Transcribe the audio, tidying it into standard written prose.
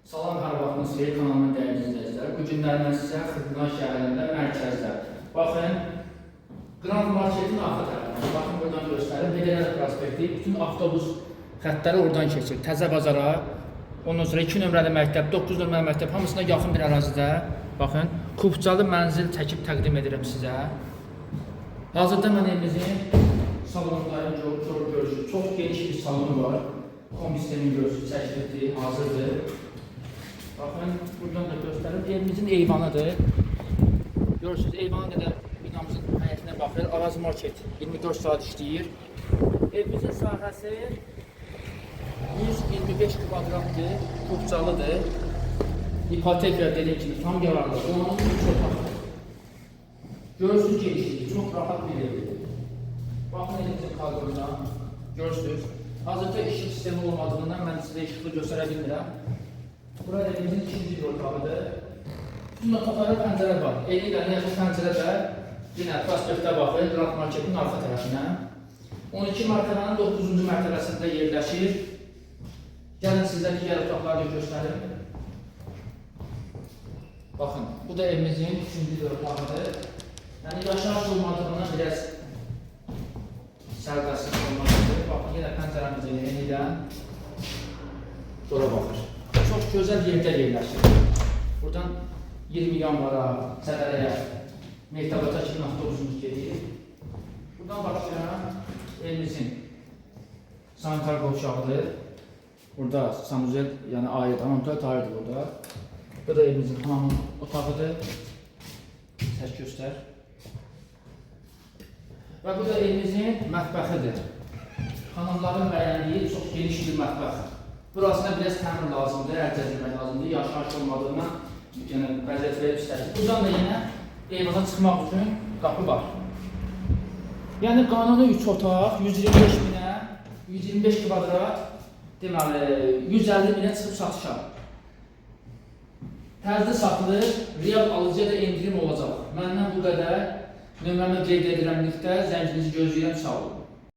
Salam, hər vaxtınız xeyir kanalının dəyərli izləyicilər. Bu günlər mən sizə Xırdalan şəhərində mərkəzdə. Baxın, Grand Marketin arxa tərəfində. Baxın, buradan göstərim. Heydər prospekti, bütün avtobus xəttləri oradan keçir. Təzə bazara, ondan sonra 2 nömrəli məktəb, 9 nömrəli məktəb, hamısına yaxın bir ərazidə. Baxın, Kubcalı mənzil çəkib təqdim edirəm sizə. Hazırda mən evimizin salonlarını görürsünüz. Çox geniş bir salon var. Komisiyanın görürsünüz, çəkildi, hazırdır. Baxın, buradan da göstərim. Evimizin eyvanıdır. Görürsünüz, eyvanı qədər binamızın həyətinə baxır. Araz Market 24 saat işləyir. Evimizin sahəsi 125 kvadratdır, Kubcalıdır. İpoteklə dediyim kimi tam yararlı. Onun 3 otaqdır. Görürsünüz genişliyi, çox rahat bir evdir. Baxın evimizin kadrına, görürsünüz. Hazırda işıq sistemi olmadığından mən sizə işıqlı göstərə bilmirəm. Burada evimizin ikinci bir otağıdır. Bütün otaqlara pəncərə var. Eyni yaxın pəncərə də yenə prospektə baxır, Grand Marketin arxa tərəfinə. 12 mərtəbənin 9-cu mərtəbəsində yerləşir. Gəlin sizə digər otaqları göstərim. Baxın, bu da evimizin ikinci bir otağıdır. Yəni yaşayış olmadığından biraz sərbəstlik olmalıdır. Baxın, yenə pəncərəmizə yenidən dora baxır. Çox gözəl yerdə yerləşir. Buradan 20 yanvara, Sədərəyə, Mehtəbata kimi avtobusumuz gedir. Buradan başlayaraq evimizin sanitar qovşağıdır. Burada sanuzel, yəni ayrı, montaj ayrıdır burada. Bu da evimizin hamamın otağıdır. Səs göstər. Və bu da evimizin mətbəxidir. Xanımların bəyəndiyi çox geniş bir mətbəx. Burasına biraz təmir lazımdır, əlcəzilmək lazımdır. Yaşayış olmadığından vəziyyət verib istədik. Buradan da yenə eyvana çıxmaq üçün qapı var. Yəni qanuni 3 otaq, 125 minə, 125 kvadrat, deməli 150 minə çıxıb satışa. Təzdə satılır, real alıcıya da endirim olacaq. Məndən bu qədər. Nömrəmə qeyd edirəm linkdə, zənginizi gözləyirəm, sağ olun.